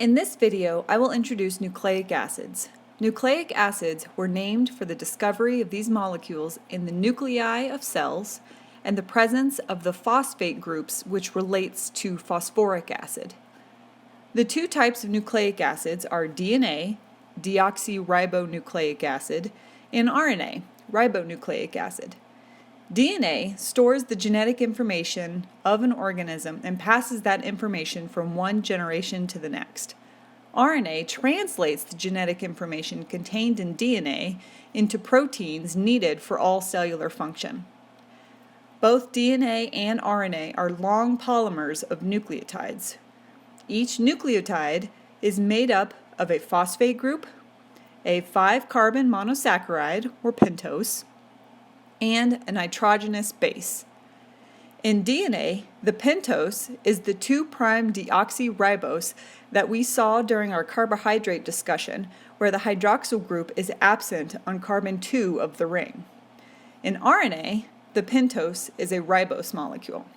In this video, I will introduce nucleic acids. Nucleic acids were named for the discovery of these molecules in the nuclei of cells and the presence of the phosphate groups, which relates to phosphoric acid. The two types of nucleic acids are DNA, deoxyribonucleic acid, and RNA, ribonucleic acid. DNA stores the genetic information of an organism and passes that information from one generation to the next. RNA translates the genetic information contained in DNA into proteins needed for all cellular function. Both DNA and RNA are long polymers of nucleotides. Each nucleotide is made up of a phosphate group, a 5-carbon monosaccharide or pentose, and a nitrogenous base. In DNA, the pentose is the 2' deoxyribose that we saw during our carbohydrate discussion, where the hydroxyl group is absent on carbon 2 of the ring. In RNA, the pentose is a ribose molecule.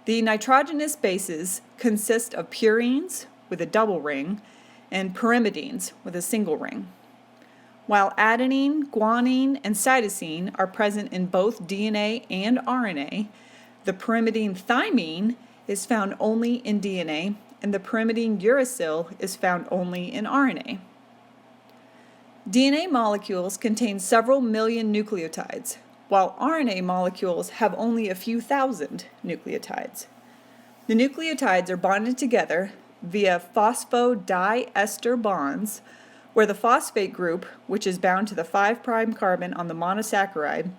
The nitrogenous bases consist of purines with a double ring and pyrimidines with a single ring. While adenine, guanine, and cytosine are present in both DNA and RNA, the pyrimidine thymine is found only in DNA, and the pyrimidine uracil is found only in RNA. DNA molecules contain several million nucleotides, while RNA molecules have only a few thousand nucleotides. The nucleotides are bonded together via phosphodiester bonds, where the phosphate group, which is bound to the 5' carbon on the monosaccharide,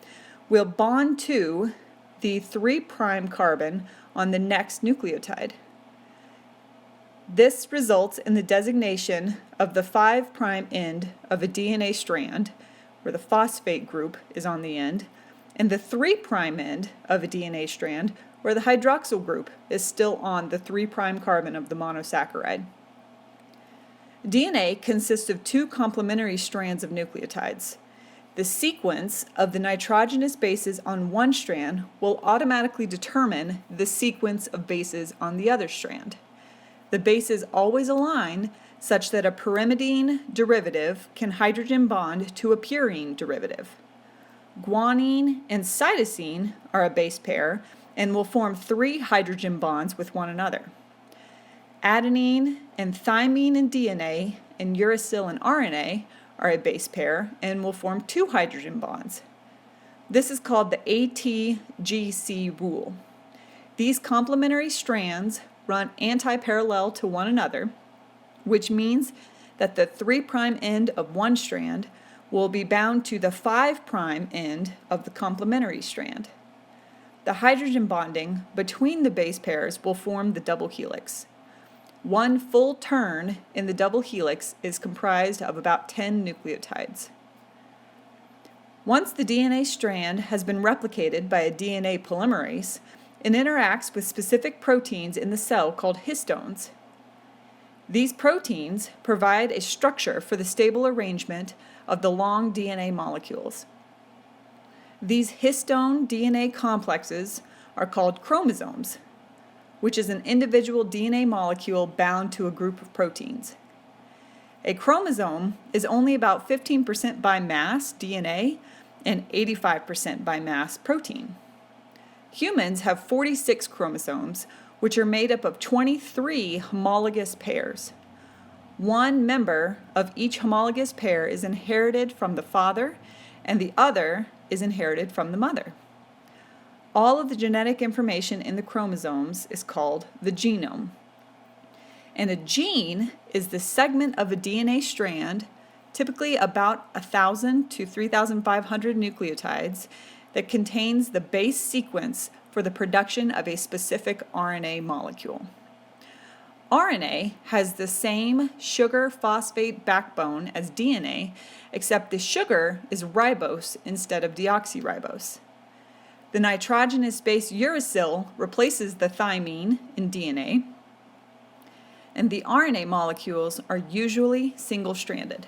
will bond to the 3' carbon on the next nucleotide. This results in the designation of the 5' end of a DNA strand, where the phosphate group is on the end, and the 3' end of a DNA strand, where the hydroxyl group is still on the 3' carbon of the monosaccharide. DNA consists of 2 complementary strands of nucleotides. The sequence of the nitrogenous bases on one strand will automatically determine the sequence of bases on the other strand. The bases always align such that a pyrimidine derivative can hydrogen bond to a purine derivative. Guanine and cytosine are a base pair and will form 3 hydrogen bonds with one another. Adenine and thymine in DNA and uracil in RNA are a base pair and will form 2 hydrogen bonds. This is called the ATGC rule. These complementary strands run anti-parallel to one another, which means that the 3' end of one strand will be bound to the 5' end of the complementary strand. The hydrogen bonding between the base pairs will form the double helix. One full turn in the double helix is comprised of about 10 nucleotides. Once the DNA strand has been replicated by a DNA polymerase, it interacts with specific proteins in the cell called histones. These proteins provide a structure for the stable arrangement of the long DNA molecules. These histone DNA complexes are called chromosomes, which is an individual DNA molecule bound to a group of proteins. A chromosome is only about 15% by mass DNA and 85% by mass protein. Humans have 46 chromosomes, which are made up of 23 homologous pairs. One member of each homologous pair is inherited from the father, and the other is inherited from the mother. All of the genetic information in the chromosomes is called the genome. And a gene is the segment of a DNA strand, typically about 1,000 to 3,500 nucleotides, that contains the base sequence for the production of a specific RNA molecule. RNA has the same sugar-phosphate backbone as DNA, except the sugar is ribose instead of deoxyribose. The nitrogenous base uracil replaces the thymine in DNA, and the RNA molecules are usually single-stranded.